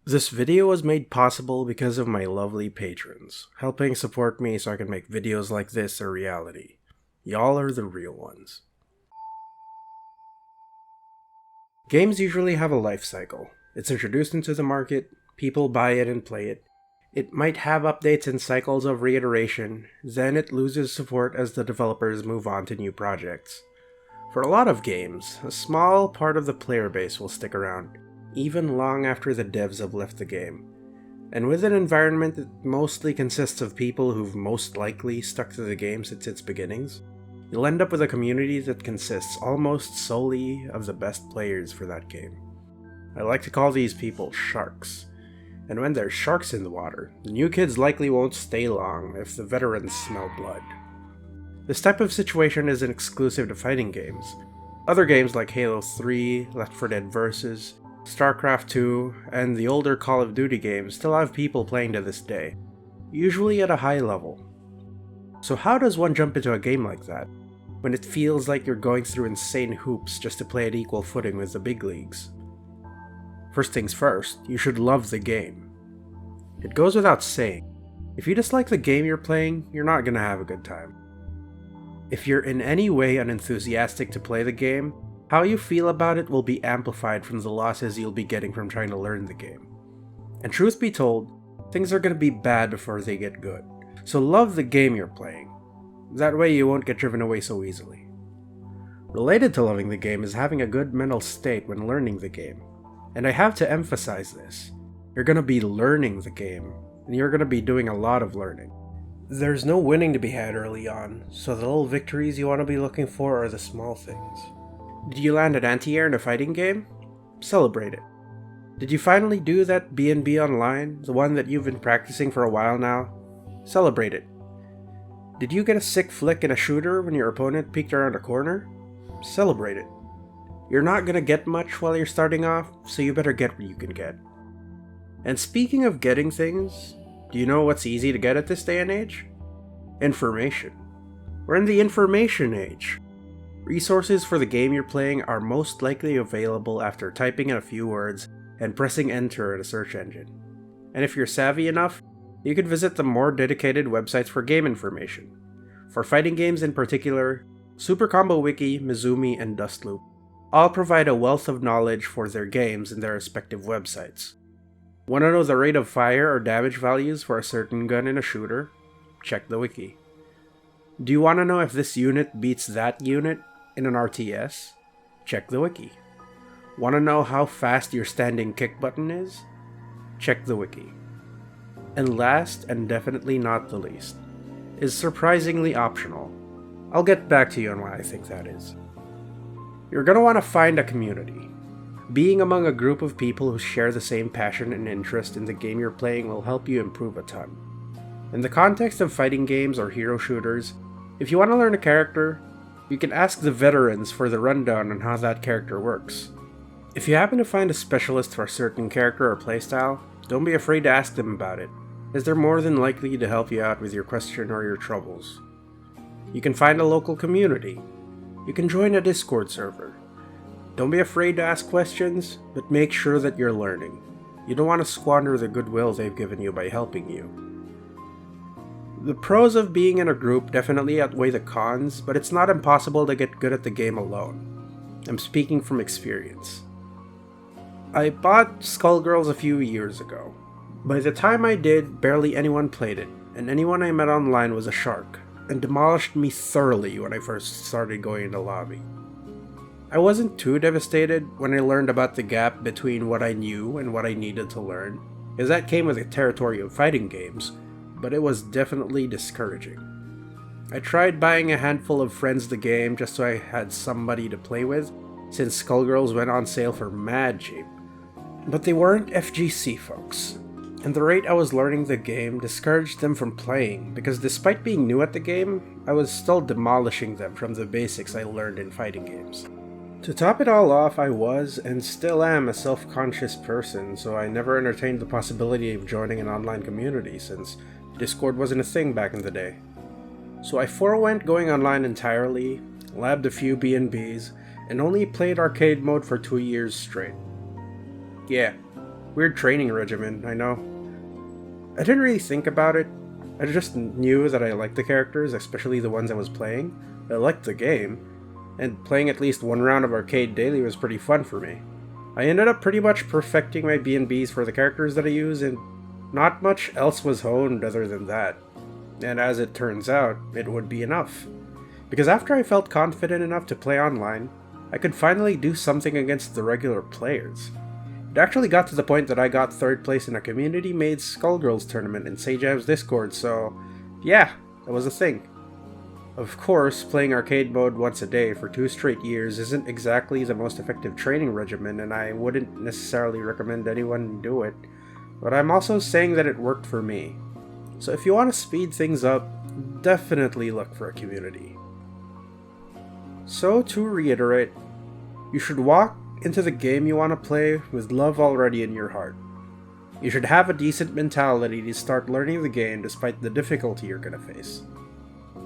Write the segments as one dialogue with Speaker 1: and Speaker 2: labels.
Speaker 1: This video was made possible because of my lovely patrons, helping support me so I can make videos like this a reality. Y'all are the real ones. Games usually have a life cycle. It's introduced into the market, people buy it and play it. It might have updates and cycles of reiteration, then it loses support as the developers move on to new projects. For a lot of games, a small part of the player base will stick around, even long after the devs have left the game. And with an environment that mostly consists of people who've most likely stuck to the game since its beginnings, you'll end up with a community that consists almost solely of the best players for that game. I like to call these people sharks. And when there's sharks in the water, the new kids likely won't stay long if the veterans smell blood. This type of situation isn't exclusive to fighting games. Other games like Halo 3, Left 4 Dead Versus, StarCraft 2, and the older Call of Duty games still have people playing to this day, usually at a high level. So how does one jump into a game like that, when it feels like you're going through insane hoops just to play at equal footing with the big leagues? First things first, you should love the game. It goes without saying, if you dislike the game you're playing, you're not gonna have a good time. If you're in any way unenthusiastic to play the game, how you feel about it will be amplified from the losses you'll be getting from trying to learn the game. And truth be told, things are gonna be bad before they get good. So love the game you're playing. That way you won't get driven away so easily. Related to loving the game is having a good mental state when learning the game. And I have to emphasize this. You're gonna be learning the game, and you're gonna be doing a lot of learning. There's no winning to be had early on, so the little victories you want to be looking for are the small things. Did you land an anti-air in a fighting game? Celebrate it. Did you finally do that B&B online, the one that you've been practicing for a while now? Celebrate it. Did you get a sick flick in a shooter when your opponent peeked around a corner? Celebrate it. You're not gonna get much while you're starting off, so you better get what you can get. And speaking of getting things, do you know what's easy to get at this day and age? Information. We're in the information age. Resources for the game you're playing are most likely available after typing in a few words and pressing enter in a search engine. And if you're savvy enough, you can visit the more dedicated websites for game information. For fighting games in particular, Super Combo Wiki, Mizumi, and Dustloop all provide a wealth of knowledge for their games in their respective websites. Want to know the rate of fire or damage values for a certain gun in a shooter? Check the wiki. Do you want to know if this unit beats that unit in an RTS? Check the wiki. Want to know how fast your standing kick button is? Check the wiki. And last, and definitely not the least, is surprisingly optional. I'll get back to you on why I think that is. You're going to want to find a community. Being among a group of people who share the same passion and interest in the game you're playing will help you improve a ton. In the context of fighting games or hero shooters, if you want to learn a character, you can ask the veterans for the rundown on how that character works. If you happen to find a specialist for a certain character or playstyle, don't be afraid to ask them about it, as they're more than likely to help you out with your question or your troubles. You can find a local community. You can join a Discord server. Don't be afraid to ask questions, but make sure that you're learning. You don't want to squander the goodwill they've given you by helping you. The pros of being in a group definitely outweigh the cons, but it's not impossible to get good at the game alone. I'm speaking from experience. I bought Skullgirls a few years ago. By the time I did, barely anyone played it, and anyone I met online was a shark, and demolished me thoroughly when I first started going into lobby. I wasn't too devastated when I learned about the gap between what I knew and what I needed to learn, as that came with the territory of fighting games, but it was definitely discouraging. I tried buying a handful of friends the game just so I had somebody to play with, since Skullgirls went on sale for mad cheap. But they weren't FGC folks, and the rate I was learning the game discouraged them from playing, because despite being new at the game, I was still demolishing them from the basics I learned in fighting games. To top it all off, I was, and still am, a self-conscious person, so I never entertained the possibility of joining an online community, since Discord wasn't a thing back in the day. So I forewent going online entirely, labbed a few B&Bs, and only played arcade mode for 2 years straight. Yeah, Weird training regimen, I know. I didn't really think about it. I just knew that I liked the characters, especially the ones I was playing. I liked the game, and playing at least one round of Arcade Daily was pretty fun for me. I ended up pretty much perfecting my B&Bs for the characters that I use, and not much else was honed other than that. And as it turns out, it would be enough. Because after I felt confident enough to play online, I could finally do something against the regular players. It actually got to the point that I got 3rd place in a community-made Skullgirls tournament in Sajam's Discord, so yeah, that was a thing. Of course, playing arcade mode once a day for 2 straight years isn't exactly the most effective training regimen, and I wouldn't necessarily recommend anyone do it, but I'm also saying that it worked for me. So if you want to speed things up, definitely look for a community. So to reiterate, you should walk into the game you want to play with love already in your heart. You should have a decent mentality to start learning the game despite the difficulty you're going to face.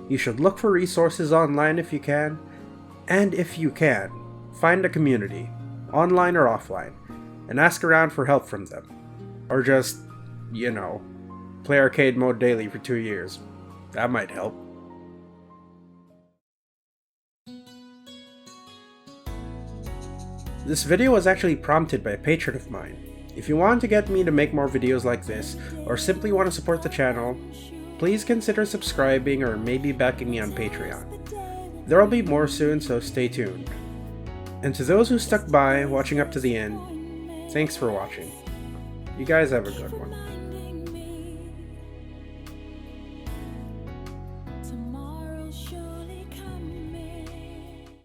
Speaker 1: You should look for resources online if you can, and if you can, find a community, online or offline, and ask around for help from them. Or just, play arcade mode daily for 2 years. That might help. This video was actually prompted by a patron of mine. If you want to get me to make more videos like this, or simply want to support the channel, please consider subscribing or maybe backing me on Patreon. There will be more soon, so stay tuned. And to those who stuck by, watching up to the end, thanks for watching. You guys have a good one.